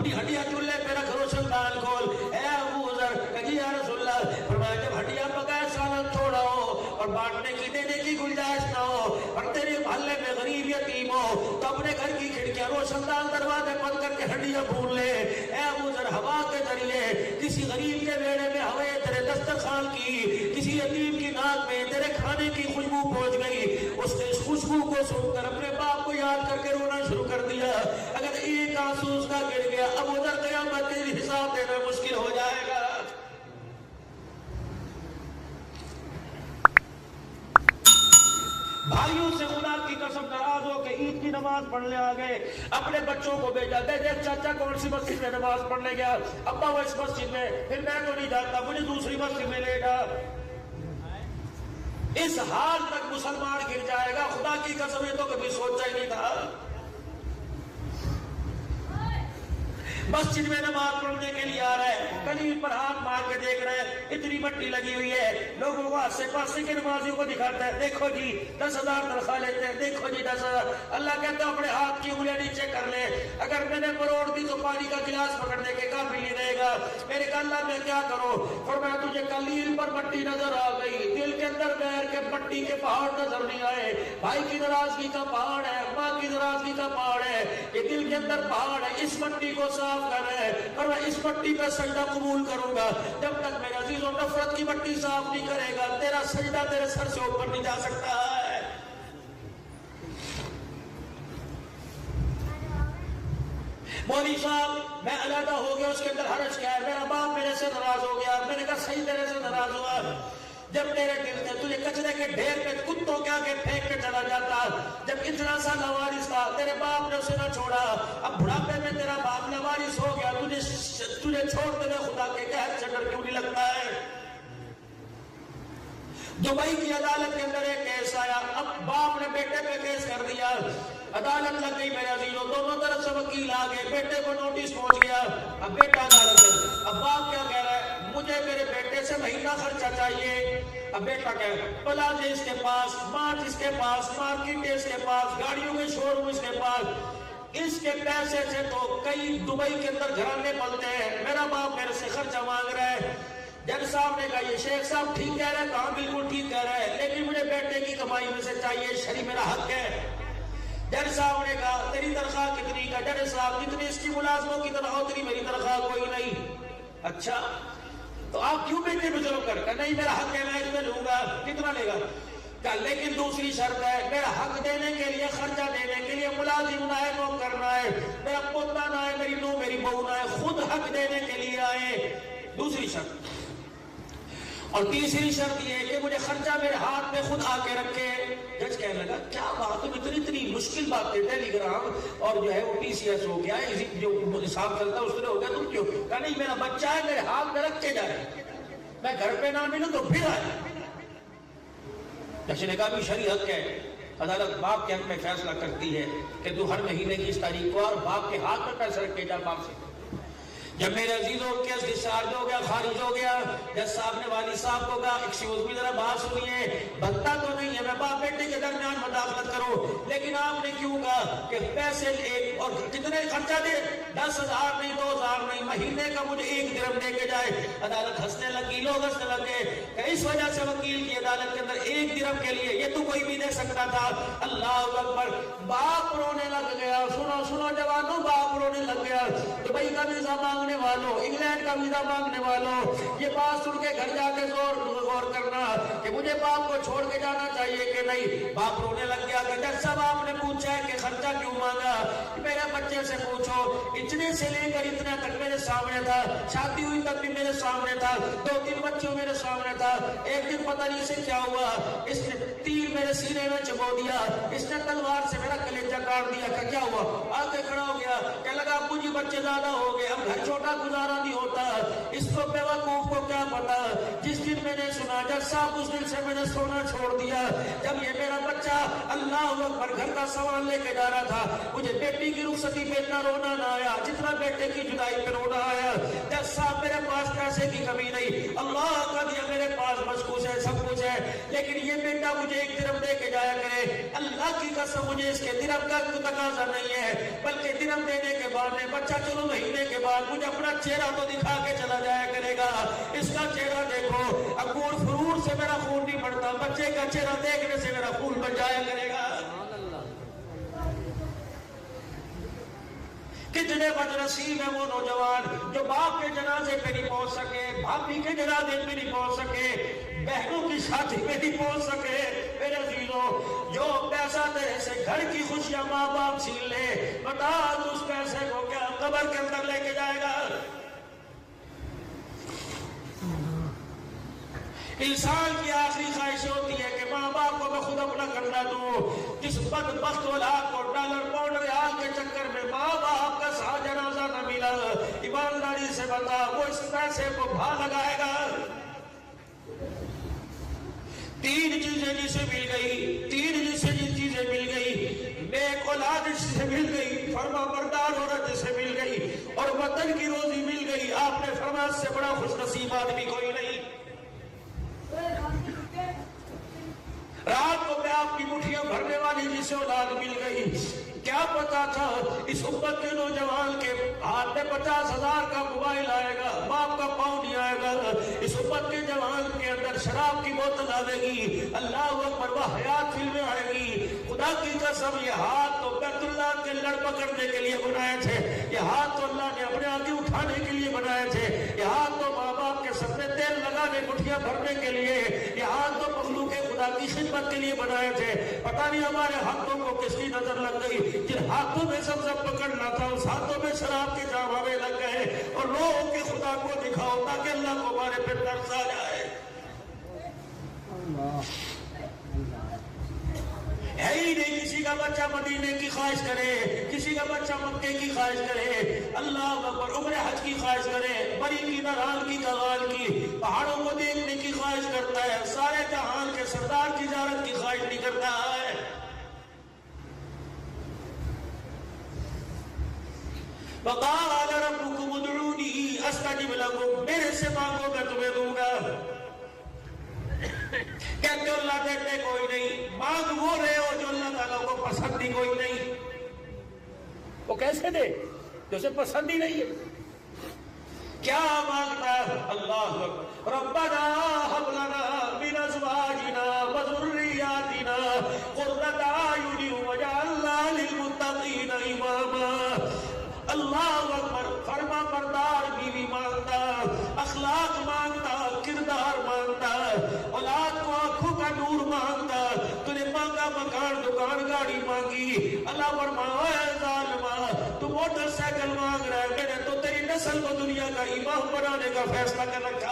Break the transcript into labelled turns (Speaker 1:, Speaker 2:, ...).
Speaker 1: अपनी हड्डियां चूल्हे पे रख, रोशन दाल खोल। ए अबू ज़र, कही या रसूल अल्लाह, फरमाया जब हड्डियां पकाए सालन थोड़ा हो और बांटने की देने की गुंजाइश ना हो और तेरे मोहल्ले में गरीब यतीम हो तो अपने घर की खिड़कियां रोशनदान दरवाजे बंद करके हड्डियां भून ले। ए अबू ज़र, हवा के जरिए किसी गरीब के बेड़े में हवा तेरे दस्तरखान की, किसी यतीम की नाक में तेरे खाने की खुशबू पहुंच गई, उसने इस खुशबू को सुनकर अपने बाप को याद करके रोना शुरू कर दिया। अगर एक आंसू उसका गिर गया, अबू ज़र क़यामत के दिन हिसाब देना मुश्किल हो जाएगा। भाइयों से खुदा की कसम नाराज हो के ईद की नमाज पढ़ने आ गए, अपने बच्चों को भेजा, दे दे चाचा कौन सी मस्जिद में नमाज पढ़ने गया, अब्बा वो इस मस्जिद में, फिर मैं तो नहीं जाता, मुझे दूसरी मस्जिद में ले जा। इस हाल तक मुसलमान गिर जाएगा, खुदा की कसम ये तो कभी सोचा ही नहीं था। मस्जिद में नमाज पढ़ने के लिए आ रहा है, कलील पर हाथ मार के देख रहे हैं, इतनी मट्टी लगी हुई है, लोगों को आसे पासे के नमाजियों को दिखाता है, देखो जी 10,000 तनख्वाह लेते हैं, देखो जी 10,000। अल्लाह कहता है अपने हाथ की उंगलियां नीचे कर ले, अगर मैंने मरोड़ दी तो पानी का गिलास पकड़ने के काबिल नहीं रहेगा। मेरे कहा अल्लाह मैं क्या करूं, और मैं तुझे कलील पर मट्टी नजर आ गई, दिल के अंदर बैर के मट्टी के पहाड़ नजर नहीं आए। भाई की नाराजगी का पहाड़ है, माँ की नाराजगी का पहाड़ है, ये दिल के अंदर पहाड़ है, इस मट्टी को साफ कर रहे हैं और मैं इस मट्टी पे सजदा कबूल करूंगा। जब तक मेरे अजीजों नफरत की मट्टी साफ नहीं करेगा, तेरा सजदा तेरे सर से ऊपर नहीं जा सकता है। मौलवी साहब मैं अलहदा हो गया, उसके अंदर हर्ज क्या है, मेरा बाप मेरे से नाराज हो गया। मैंने कहा सही तेरे से नाराज हुआ, जब तेरे दिल से तुझे कचरे के ढेर पे कुत्तों के आगे फेंक के चला जाता, जब इतना सा लवारिस था, तेरे बाप ने उसे ना छोड़ा, अब बुढ़ापे में तेरा बाप लवारिस हो गया, तुझे छोड़ते हुए खुदा के कहर से डर क्यों नहीं लगता है। दुबई की अदालत के अंदर एक केस आया, अब बाप ने बेटे पे केस कर दिया, अदालत लग गई मेरे अजीजों, दोनों तरफ से वकील आ गए, बेटे को नोटिस पहुंच गया। अब बेटा अदालत है, अब बाप क्या कह रहा है, मुझे मेरे बेटे से महीना खर्चा चाहिए। अब बेटा कह रहा है प्लाजे इसके पास, मार्च इसके पास, मार्केट इसके पास, गाड़ियों के शोरूम इसके पास, इसके पैसे से तो कई दुबई के अंदर घराने पलते हैं, मेरा बाप मेरे से खर्चा मांग रहा है। जज साहब ने कहा ये शेख साहब ठीक कह रहे हैं, कहा बिल्कुल ठीक कह रहे हैं, लेकिन मुझे बेटे की कमाई में से चाहिए, शरी मेरा हक है। जज साहब ने कहा तेरी तनख्वाह कितनी का, जज साहब जितनी इसकी मुलाजमों की तनख्वाह उतनी मेरी तनख्वाह कोई नहीं। अच्छा तो आप क्यों बेटे पे जुल्म कर, नहीं मेरा हक है मैं इसमें लूंगा, कितना लेगा, कहा लेकिन दूसरी शर्त है, मेरा हक देने के लिए, खर्चा देने के लिए मुलाजिम ना है, नौकर ना है, मेरा पोता ना है, मेरी नूह मेरी बहू ना है, खुद हक देने के लिए आए, दूसरी शर्त। और तीसरी शर्त ये कि मुझे खर्चा मेरे हाथ में खुद आके रखे। जज कहने लगा क्या बात, तुम इतनी मुश्किल बातें, टेलीग्राम और जो है वो TCS हो गया, जो हिसाब चलता है उसने हो गया, तुम क्यों, कहा नहीं मेरा बच्चा है, मेरे हाथ में रख के जाए, मैं घर पे ना मिलूं तो फिर आए। जज ने कहा भी शरीयत है, अदालत बाप के हक में फैसला करती है कि तू हर महीने की इस तारीख को और बाप के हाथ में पैसा रख के जा बाप से। जब मेरे अजीजों केस डिस्चार्ज हो गया, खारिज हो गया, जज साहब ने वाली साहब को कहा एक्सक्यूज मी जरा बात सुनिए, बनता तो नहीं है मैं बाप बेटे के दरमियान मुदाखलत करूं, लेकिन आपने क्यों कहा कि पैसे एक और कितने खर्चा दे, 10,000 नहीं 2,000 नहीं, महीने का मुझे 1 दिरहम दे के जाए। अदालत हंसने लगी, लोग हंसने लगे, इस वजह से वकील की अदालत के अंदर 1 दिरहम के लिए ये तो कोई भी दे सकता था। अल्लाह अकबर, बाप रोने लग गया, सुनो सुनो जवानों, बाप रोने लग गया। दुबई का वीजा मांगने वालों, इंग्लैंड का वीजा मांगने वालों, ये बात सुन के घर जाके गौर करना कि मुझे बाप को छोड़ के जाना चाहिए कि नहीं। बाप रोने लग गया कि जज साहब आपने पूछा है कि खर्चा क्यों मांगा, मेरे बच्चे से पूछो, इतने से लेकर इतना तक मेरे सामने था, शादी हुई तब भी मेरे सामने था, 2-3 बच्चों मेरे सामने था, एक दिन पता नहीं इसे क्या हुआ, इसने तीर मेरे सीने में चबो दिया, इसने तलवार से मेरा कलेजा काट दिया। क्या हुआ, आके खड़ा हो गया, क्या लगा अब्बू जी बच्चे ज्यादा हो गए, अब घर छोटा गुजारा नहीं होता, इसको बेवकूफ को क्या पता। जिस दिन मैंने सुना जज साहब, उस दिन से मैंने सोना छोड़ दिया। जब ये मेरा बच्चा अल्लाह अकबर घर का सामान लेके जा रहा था, मुझे बेटी की रुखसती पे इतना रोना ना आया जितना बेटे की जुदाई पे रोना आया। जज साहब मेरे पास पैसे की कमी नहीं, अल्लाह का दिया मेरे पास मशकूस है, सब कुछ है, लेकिन ये बेटा मुझे 1 दिरहम दे के जाया करे। अल्लाह की कसम मुझे इसके दिरहम का तकाजा नहीं है, बल्कि दिरहम देने के बाद में बच्चा चलो महीने के بعد مجھے اپنا چہرہ تو دکھا کے چلا جایا کرے گا. اس کا چہرہ دیکھو, انگور فرور سے میرا خون نہیں بڑھتا, بچے کا چہرہ دیکھنے سے میرا خون بڑھ جایا کرے گا. کتنے بدنصیب ہیں وہ نوجوان جو باپ کے جنازے پہ نہیں پہنچ سکے, بھابھی کے جنازے پہ نہیں پہنچ سکے, بہنوں کی شادی پہ نہیں پہنچ سکے. میرے عزیزوں, جو پیسہ تیرے سے گھر کی خوشیاں ماں باپ چھین لے, بتا اس پیسے کو کیا قبر کے اندر لے کے جائے گا؟ انسان کی آخری خواہش ہوتی ہے کہ ماں باپ کو میں خود اپنا کرنا دوں. جس بدبخت اولاد کو ڈالر پاؤنڈ ریال کے چکر میں ماں باپ کا سا جنازہ نہ ملا, ایمانداری سے بتا وہ اس پیسے کو بھا لگائے گا؟ تین چیزیں جسے مل گئی, تین چیزیں مل گئی, نیک اولاد جسے مل گئی, فرما بردار عورت جسے مل گئی, اور وطن کی روزی مل گئی. آپ نے فرمایا اس سے بڑا خوش نصیب آدمی کوئی نہیں. رات کو میں آپ کی مٹھیاں بھرنے والی جسے اولاد مل گئی. کیا پتا تھا اس امت کے نوجوان کے ہاتھ میں 50,000 کا موبائل آئے گا, باپ کا پاؤں نہیں آئے گا. اس امت کے جوان کے اندر شراب کی بوتل آئے گی, اللہ اکبر, وہ حیات فلمیں آئے گی. خدا کی قسم یہ ہاتھ تو بیت اللہ کے لڑ پکڑنے کے لیے بنائے تھے, یہ ہاتھ تو اللہ نے اپنے آگے اٹھانے کے لیے بنائے تھے, یہ ہاتھ تو ماں باپ کے سر میں تیل لگانے مٹھیاں بھرنے کے لیے, یہ ہاتھ تو مخلوق خدا کی خدمت کے لیے بنائے تھے. پتہ نہیں ہمارے ہاتھوں کو کس کی نظر لگ گئی, جن ہاتھوں میں زمزم پکڑنا تھا اس ہاتھوں میں شراب کے جام ہمیں لگ گئے. اور لوگوں کے خدا کو دکھاؤ تاکہ اللہ کو ہمارے پہ ترس آ جائے. ہے ہی نہیں کسی کا بچہ مدینے کی خواہش کرے, کسی کا بچہ مکے کی خواہش کرے, اللہ اکبر, عمر حج کی خواہش کرے, بری کی نرال کی کغال کی, پہاڑوں کو دیکھنے کی خواہش کرتا ہے, سارے جہان کے سردار کی زیارت کی خواہش نہیں کرتا ہے. وقال ربكم ادعوني استجب لكم, میرے سے مانگو میں تمہیں دوں گا. کہتے اللہ دیتے کوئی نہیں, مانگ وہ رہے ہو جو اللہ تعالیٰ کو پسند ہی کوئی نہیں. وہ کیسے دے جو اسے پسند ہی نہیں ہے؟ کیا مانگتا ہے؟ اللہ اکبر, ربنا هب لنا من ازواجنا وذرياتنا قرة اعين واجعلنا للمتقين اماما. اللہ اکبر, فرما بردار بیوی مانگتا, اخلاق مانگتا, کردار مانگتا, اولاد کو آنکھوں کا نور مانگتا. تو نے مانگا مکان, دکان, گاڑی مانگی. اللہ فرمایا اے ظالما, تو موٹر سائیکل مانگ رہا ہے, میں نے تو تیری نسل کو دنیا کا امام بنانے کا فیصلہ کر رکھا